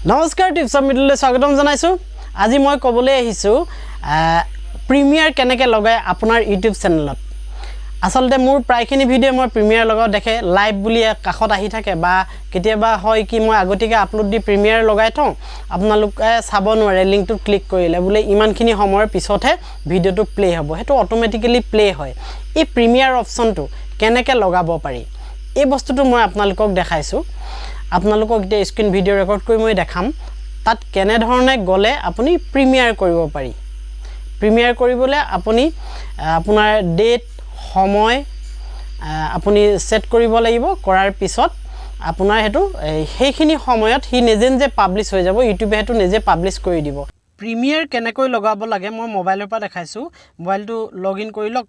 নমস্কাৰ টিপছ মিডুললৈ স্বাগতম জনাইছো আজি মই কবলৈ আহিছো প্ৰিমিয়াৰ কেনেকৈ লগাই আপোনাৰ ইউটিউব চেনেলত আসলতে মোৰ প্ৰায়খিনি ভিডিও মই প্ৰিমিয়াৰ লগাও দেখে লাইভ বুলি কাখত আহি থাকে বা কেতিয়াবা হয় কি মই আগতিকে আপলোড দি প্ৰিমিয়াৰ লগাই থওঁ আপোনালোকে চাব নোৱাৰে লিংকটো ক্লিক কৰিলে বুলে ইমানখিনি সময়ৰ পিছতহে ভিডিওটো প্লে হ'ব হেতু অটোমেটিক্যালি প্লে হয় এই প্ৰিমিয়াৰ অপচনটো কেনেকৈ লগাব পাৰি এই বস্তুটো মই আপোনালোকক দেখাইছো আপোনালোকক এটা স্ক্ৰিন ভিডিও ৰেকৰ্ড কৰি মই দেখাম তাত কেনে ধৰণে গলে আপুনি প্ৰিমিয়াৰ কৰিব পাৰি প্ৰিমিয়াৰ কৰিবলৈ আপুনি আপোনাৰ ডেট সময় আপুনি সেট কৰিব লাগিব কৰাৰ পিছত আপোনাৰ হেতু সেইখিনি সময়ত হি নিজে পাবলিশ হৈ যাব ইউটিউবে হেতু নিজে পাবলিশ কৰি দিব প্ৰিমিয়াৰ কেনেকৈ লগাব লাগে মই মোবাইলৰ পৰা দেখাইছো মোবাইলটো লগইন কৰি লওক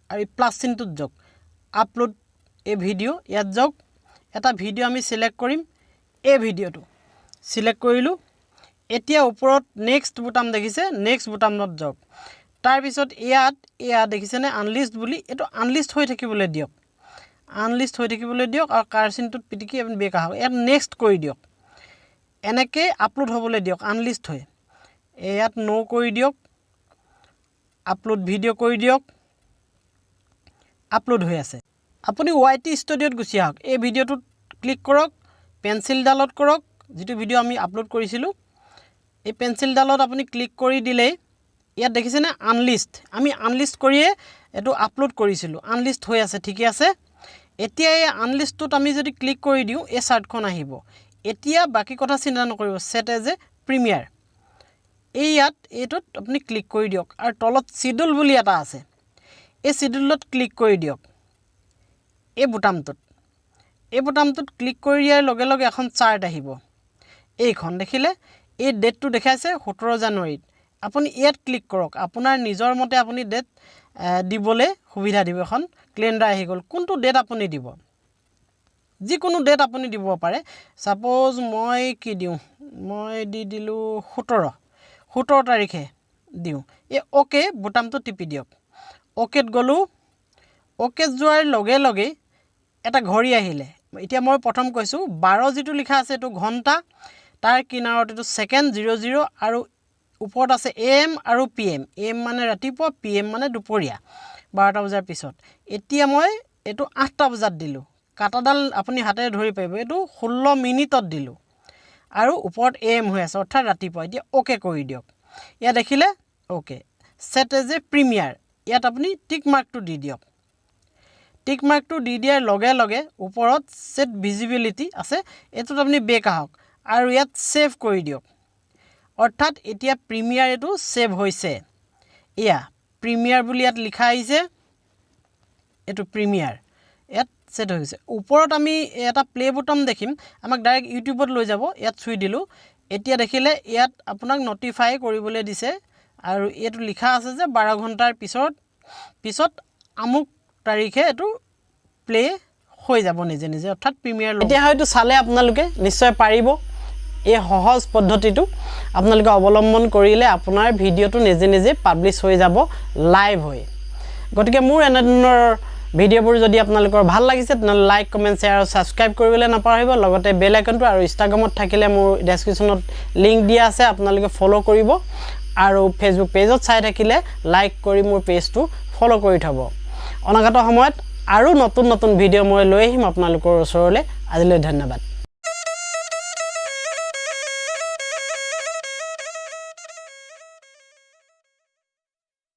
আৰু প্লাস চিনটোত যাওক আপলোড এ ভিডিও ইয়াত যাওক এটা ভিডিও আমি সিলেক্ট কৰিম এই ভিডিওটো সিলেক্ট কৰিলো এতিয়া ওপৰত নেক্সট বুটাম দেখিছে নেক্সট বুটামত যাওক তাৰ পিছত ইয়াত দেখিছে নে আনলিস্ট বুলি এটো আনলিস্ট হৈ থাকিবলৈ দিয়ক আনলিস্ট হৈ থাকিবলৈ দিয়ক আৰু কাৰ্চিনটোত পিটিকি আপুনি বেক আহক ইয়াত নেক্সট কৰি দিয়ক এনেকৈ আপলোড হ'বলৈ দিয়ক আনলিস্ট হৈ ইয়াত নো কৰি দিয়ক আপলোড ভিডিও কৰি দিয়ক আপলোড হৈ আছে আপুনি ওয়াইটি ষ্টুডিওত গুছি আহক এই ভিডিওটো ক্লিক কৰক পেন্সিল ডালত কৰক যেটো ভিডিও আমি আপলোড কৰিছিলো এই পেন্সিল ডালত আপুনি ক্লিক কৰি দিলে ইয়াত দেখিছে না আনলিস্ট আমি আনলিস্ট কৰিয়ে এটো আপলোড কৰিছিলো আনলিস্ট হৈ আছে ঠিকই আছে এতিয়া এই আনলিস্টত আমি যদি ক্লিক কৰি দিও এই চাৰ্টখন আহিব এতিয়া বাকি কথা চিন্তা নকৰিব সেট এজ এ প্ৰিমিয়াৰ এই ইয়াত এটোত আপুনি ক্লিক কৰি দিয়ক আৰু তলত শিডিউল বুলি এটা আছে এই শিডিউলত ক্লিক কৰি দিয়ক এই বুটামটোত ক্লিক কৰি দিয়াৰ লগে লগে এখন চাৰ্ট আহিব এইখন দেখিলে এই ডেটটো দেখাইছে 17 জানুৱাৰীত আপুনি ইয়াত ক্লিক কৰক আপোনাৰ নিজৰ মতে আপুনি ডেট দিবলে সুবিধা দিব এখন ক্যালেন্ডাৰ আহি গল কোনটো ডেট আপুনি দিব যিকোনো ডেট আপুনি দিব পাৰে সাপোজ মই কি দিও মই দি দিলো 17 তাৰিখে দিও এই ওকে বুটামটো টিপি দিয়ক ওকেত গলো ওকে যোৱাৰ লগে লগে এটা ঘড়ী আহিলে এতিয়া মই প্ৰথম কৈছো 12 যেটো লিখা আছে এটো ঘন্টা তাৰ কিনাৰত এটো সেকেন্ড 00 আৰু ওপৰত আছে এম আৰু পিএম এম মানে ৰাতিপুৱা পিএম মানে দুপৰীয়া 12টা বজাৰ পিছত এতিয়া মই এটো 8টা বজাত দিলো কাটাডাল আপুনি হাতে ধৰি পাইব এটো 16 মিনিটত দিলো আৰু ওপৰত এম হৈ আছে অৰ্থাৎ ৰাতিপুৱা এতিয়া ওকে কৰি দিয়ক ইয়া দেখিলে okay set as a premiere ইয়াত আপুনি টিক মাৰ্কটো দি দিয়ক টিক মাৰ্কটো দি দিয়াৰ লগে লগে ওপৰত সেট ভিজিবিলিটি আছে এটোত আপুনি বেক আহক আৰু ইয়াত সেভ কৰি দিয়ক অৰ্থাৎ এতিয়া প্ৰিমিয়াৰ এটো সেভ হৈছে ইয়া প্ৰিমিয়াৰ বুলি ইয়াত লিখা আহিছে এটো প্ৰিমিয়াৰ ইয়াত সেট হৈছে ওপৰত আমি এটা প্লে বুটাম দেখিম আমাক ডাইৰেক্ট ইউটিউবত লৈ যাব ইয়াত ছুই দিলো এতিয়া দেখিলে ইয়াত আপোনাক নটিফাই কৰিবলৈ দিছে আৰু এটো লিখা আছে যে 12 ঘণ্টাৰ পিছত আমুক তাৰিখে এটো প্লে হৈ যাব নিজে অৰ্থাৎ প্ৰিমিয়াৰ এতিয়া হয়তো চালে আপোনালোকে নিশ্চয় পাৰিব এই সহজ পদ্ধতিটো আপোনালোকে অৱলম্বন কৰিলে আপোনাৰ ভিডিওটো নিজে পাবলিশ হৈ যাব লাইভ হৈ গতিকে মোৰ এনেধৰণৰ ভিডিওবোৰ যদি আপোনালোকৰ ভাল লাগিছে তেনে লাইক কমেন্ট শেয়াৰ আৰু সাবস্ক্ৰাইব কৰিবলৈ নাপাহৰিব লগতে বেল আইকনটো আৰু ইনষ্টাগ্ৰামত থাকিলে মোৰ ডেসক্ৰিপচনত লিংক দিয়া আছে আপোনালোকে ফলো কৰিব আৰু ফেসবুক পেজত চাই থাকিলে লাইক কৰি মোৰ পেজটো ফলো কৰি থব অনাগত সময়ত আৰু নতুন ভিডিও মই লৈ আহিম আপোনালোকৰ ওচৰলৈ আজিলৈ ধন্যবাদ